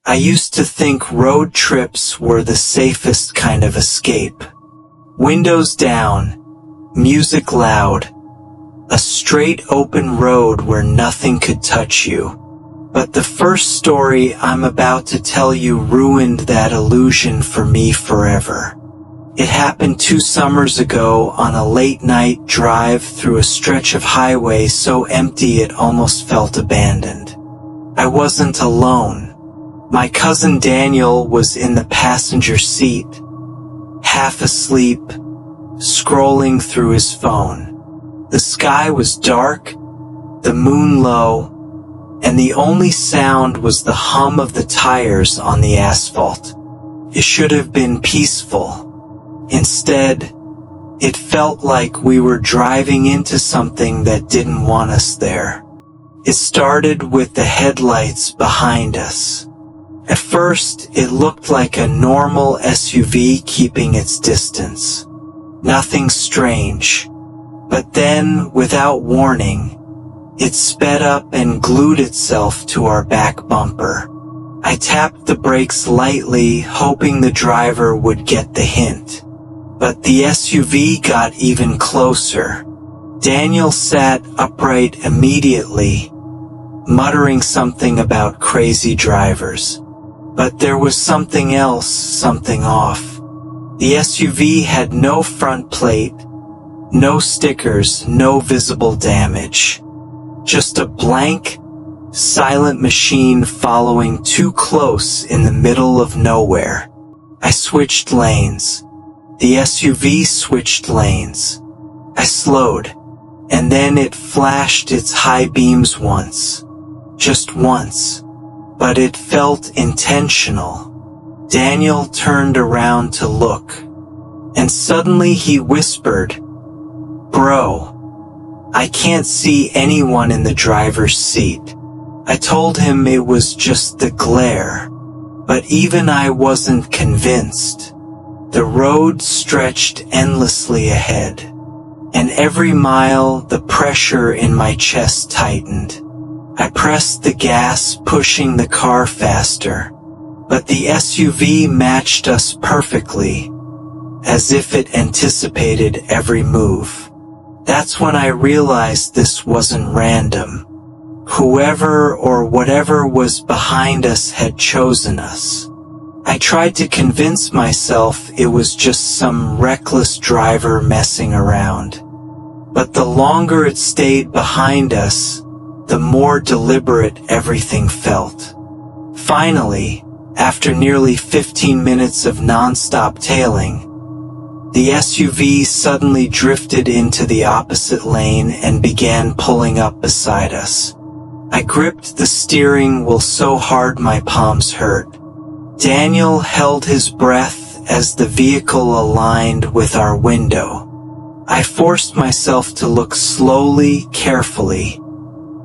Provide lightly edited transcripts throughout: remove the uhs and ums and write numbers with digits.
I used to think road trips were the safest kind of escape. Windows down, music loud, a straight open road where nothing could touch you. But the first story I'm about to tell you ruined that illusion for me forever. It happened 2 summers ago on a late-night drive through a stretch of highway so empty it almost felt abandoned. I wasn't alone. My cousin Daniel was in the passenger seat, half asleep, scrolling through his phone. The sky was dark, the moon low, and the only sound was the hum of the tires on the asphalt. It should have been peaceful. Instead, it felt like we were driving into something that didn't want us there. It started with the headlights behind us. At first, it looked like a normal SUV keeping its distance. Nothing strange. But then, without warning, it sped up and glued itself to our back bumper. I tapped the brakes lightly, hoping the driver would get the hint. But the SUV got even closer. Daniel sat upright immediately, muttering something about crazy drivers. But there was something else, something off. The SUV had no front plate, no stickers, no visible damage. Just a blank, silent machine following too close in the middle of nowhere. I switched lanes. The SUV switched lanes. I slowed, and then it flashed its high beams once. Just once. But it felt intentional. Daniel turned around to look, and suddenly he whispered, "Bro, I can't see anyone in the driver's seat." I told him it was just the glare, but even I wasn't convinced. The road stretched endlessly ahead, and every mile the pressure in my chest tightened. I pressed the gas, pushing the car faster, but the SUV matched us perfectly, as if it anticipated every move. That's when I realized this wasn't random. Whoever or whatever was behind us had chosen us. I tried to convince myself it was just some reckless driver messing around. But the longer it stayed behind us, the more deliberate everything felt. Finally, after nearly 15 minutes of non-stop tailing, the SUV suddenly drifted into the opposite lane and began pulling up beside us. I gripped the steering wheel so hard my palms hurt. Daniel held his breath as the vehicle aligned with our window. I forced myself to look slowly, carefully,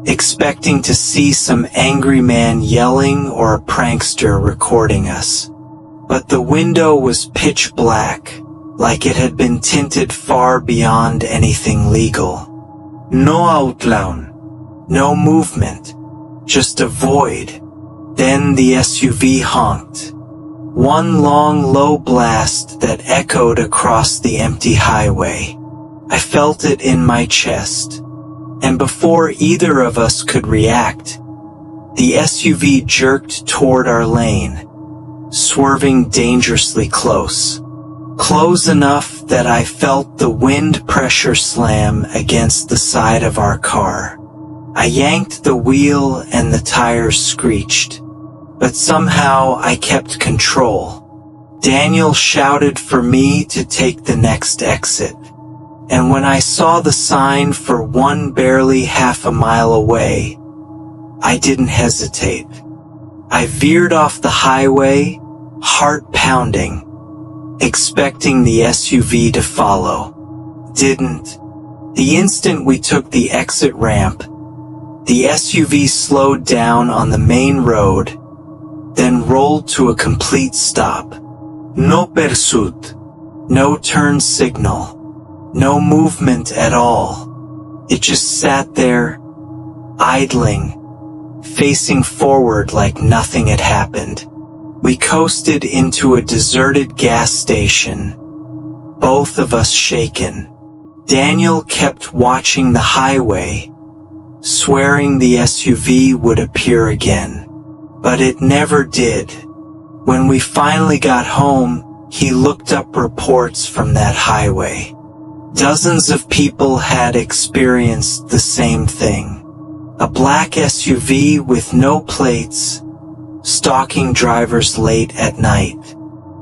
expecting to see some angry man yelling or a prankster recording us. But the window was pitch black, like it had been tinted far beyond anything legal. No outline, no movement, just a void. Then the SUV honked. One long, low blast that echoed across the empty highway. I felt it in my chest. And before either of us could react, the SUV jerked toward our lane, swerving dangerously close. Close enough that I felt the wind pressure slam against the side of our car. I yanked the wheel and the tires screeched. But somehow I kept control. Daniel shouted for me to take the next exit. And when I saw the sign for one barely half a mile away, I didn't hesitate. I veered off the highway, heart pounding, expecting the SUV to follow. Didn't. The instant we took the exit ramp, the SUV slowed down on the main road, then rolled to a complete stop. No pursuit, no turn signal, no movement at all. It just sat there, idling, facing forward like nothing had happened. We coasted into a deserted gas station, both of us shaken. Daniel kept watching the highway, swearing the SUV would appear again. But it never did. When we finally got home, he looked up reports from that highway. Dozens of people had experienced the same thing. A black SUV with no plates, stalking drivers late at night.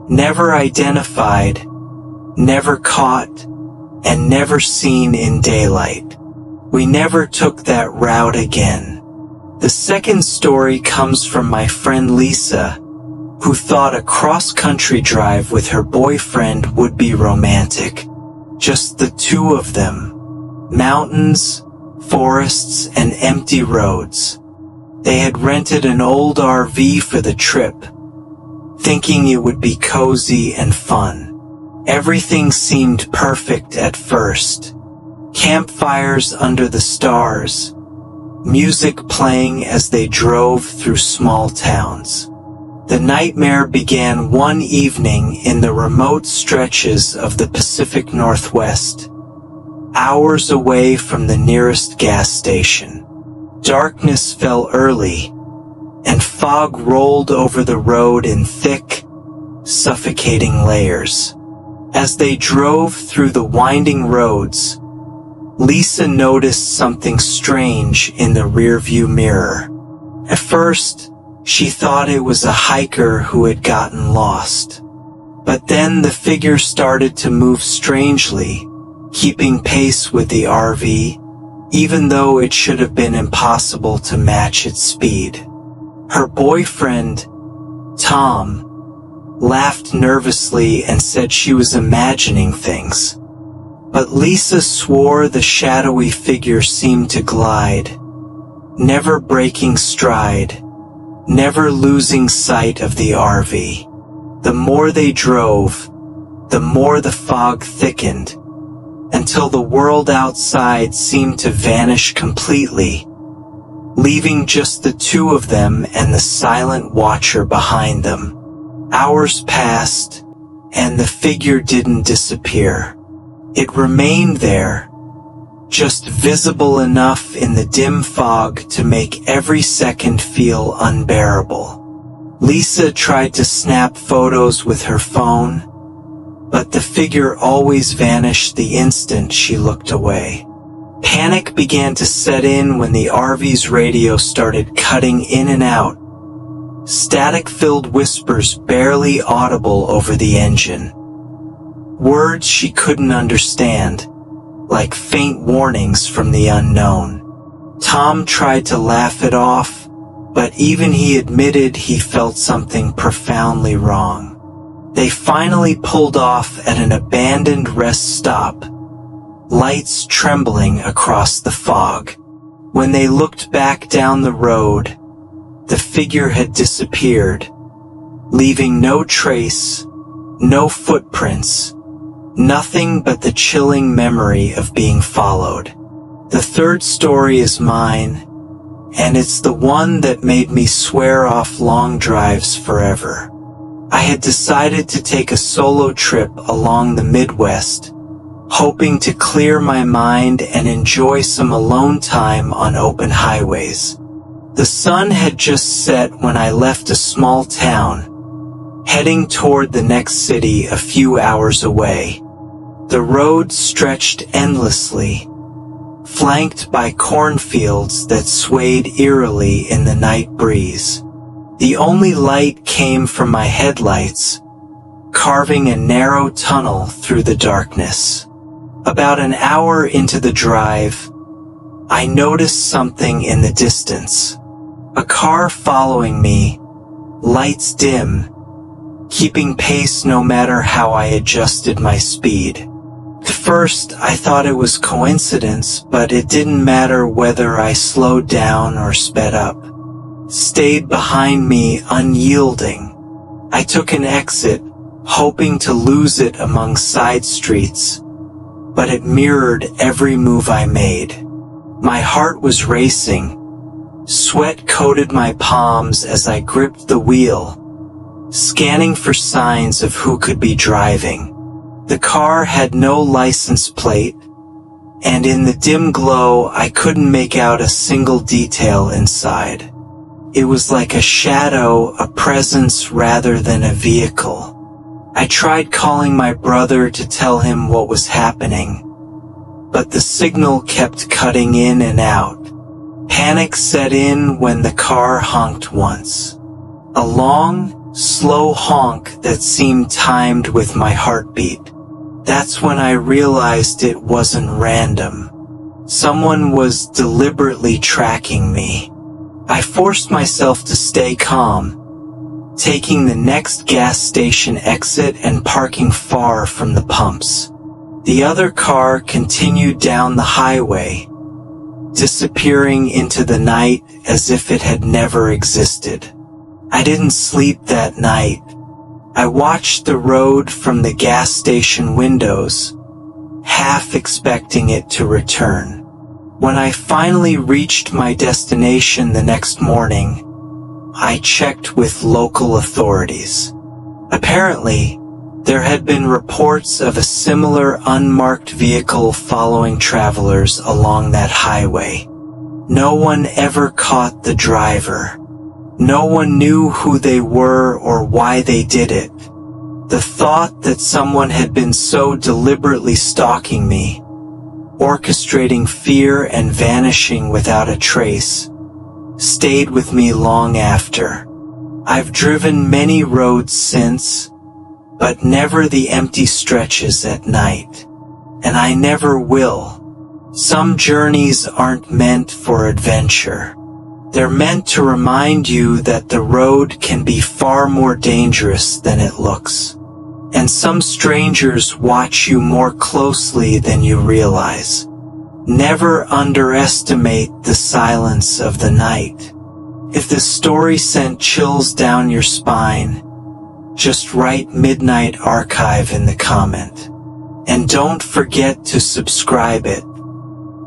Never identified, never caught, and never seen in daylight. We never took that route again. The second story comes from my friend Lisa, who thought a cross-country drive with her boyfriend would be romantic. Just the two of them. Mountains, forests, and empty roads. They had rented an old RV for the trip, thinking it would be cozy and fun. Everything seemed perfect at first. Campfires under the stars, music playing as they drove through small towns. The nightmare began one evening in the remote stretches of the Pacific Northwest, hours away from the nearest gas station. Darkness fell early, and fog rolled over the road in thick, suffocating layers. As they drove through the winding roads, Lisa noticed something strange in the rearview mirror. At first, she thought it was a hiker who had gotten lost. But then the figure started to move strangely, keeping pace with the RV, even though it should have been impossible to match its speed. Her boyfriend, Tom, laughed nervously and said she was imagining things. But Lisa swore the shadowy figure seemed to glide, never breaking stride, never losing sight of the RV. The more they drove, the more the fog thickened, until the world outside seemed to vanish completely, leaving just the two of them and the silent watcher behind them. Hours passed, and the figure didn't disappear. It remained there, just visible enough in the dim fog to make every second feel unbearable. Lisa tried to snap photos with her phone, but the figure always vanished the instant she looked away. Panic began to set in when the RV's radio started cutting in and out, static-filled whispers barely audible over the engine. Words she couldn't understand, like faint warnings from the unknown. Tom tried to laugh it off, but even he admitted he felt something profoundly wrong. They finally pulled off at an abandoned rest stop, lights trembling across the fog. When they looked back down the road, the figure had disappeared, leaving no trace, no footprints, nothing but the chilling memory of being followed. The third story is mine, and it's the one that made me swear off long drives forever. I had decided to take a solo trip along the Midwest, hoping to clear my mind and enjoy some alone time on open highways. The sun had just set when I left a small town, heading toward the next city a few hours away. The road stretched endlessly, flanked by cornfields that swayed eerily in the night breeze. The only light came from my headlights, carving a narrow tunnel through the darkness. About an hour into the drive, I noticed something in the distance. A car following me, lights dim, keeping pace no matter how I adjusted my speed. At first, I thought it was coincidence, but it didn't matter whether I slowed down or sped up. It stayed behind me unyielding. I took an exit, hoping to lose it among side streets, but it mirrored every move I made. My heart was racing, Sweat coated my palms as I gripped the wheel, scanning for signs of who could be driving. The car had no license plate, and in the dim glow I couldn't make out a single detail inside. It was like a shadow, a presence rather than a vehicle. I tried calling my brother to tell him what was happening, but the signal kept cutting in and out. Panic set in when the car honked once. A long, slow honk that seemed timed with my heartbeat. That's when I realized it wasn't random. Someone was deliberately tracking me. I forced myself to stay calm, taking the next gas station exit and parking far from the pumps. The other car continued down the highway, disappearing into the night as if it had never existed. I didn't sleep that night. I watched the road from the gas station windows, half expecting it to return. When I finally reached my destination the next morning, I checked with local authorities. Apparently, there had been reports of a similar unmarked vehicle following travelers along that highway. No one ever caught the driver. No one knew who they were or why they did it. The thought that someone had been so deliberately stalking me, orchestrating fear and vanishing without a trace, stayed with me long after. I've driven many roads since, but never the empty stretches at night. And I never will. Some journeys aren't meant for adventure. They're meant to remind you that the road can be far more dangerous than it looks. And some strangers watch you more closely than you realize. Never underestimate the silence of the night. If this story sent chills down your spine, just write Midnight Archive in the comment. And don't forget to subscribe it.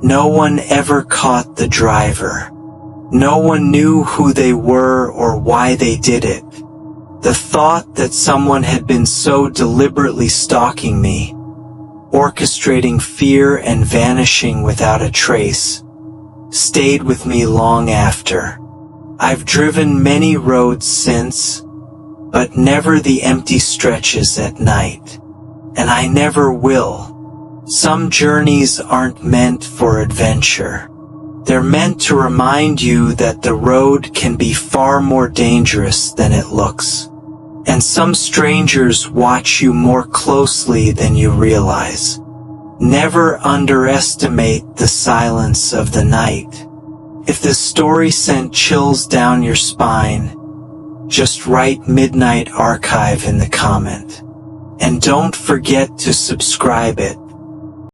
No one ever caught the driver. No one knew who they were or why they did it. The thought that someone had been so deliberately stalking me, orchestrating fear and vanishing without a trace, stayed with me long after. I've driven many roads since, but never the empty stretches at night. And I never will. Some journeys aren't meant for adventure. They're meant to remind you that the road can be far more dangerous than it looks. And some strangers watch you more closely than you realize. Never underestimate the silence of the night. If this story sent chills down your spine, just write Midnight Archive in the comment. And don't forget to subscribe it.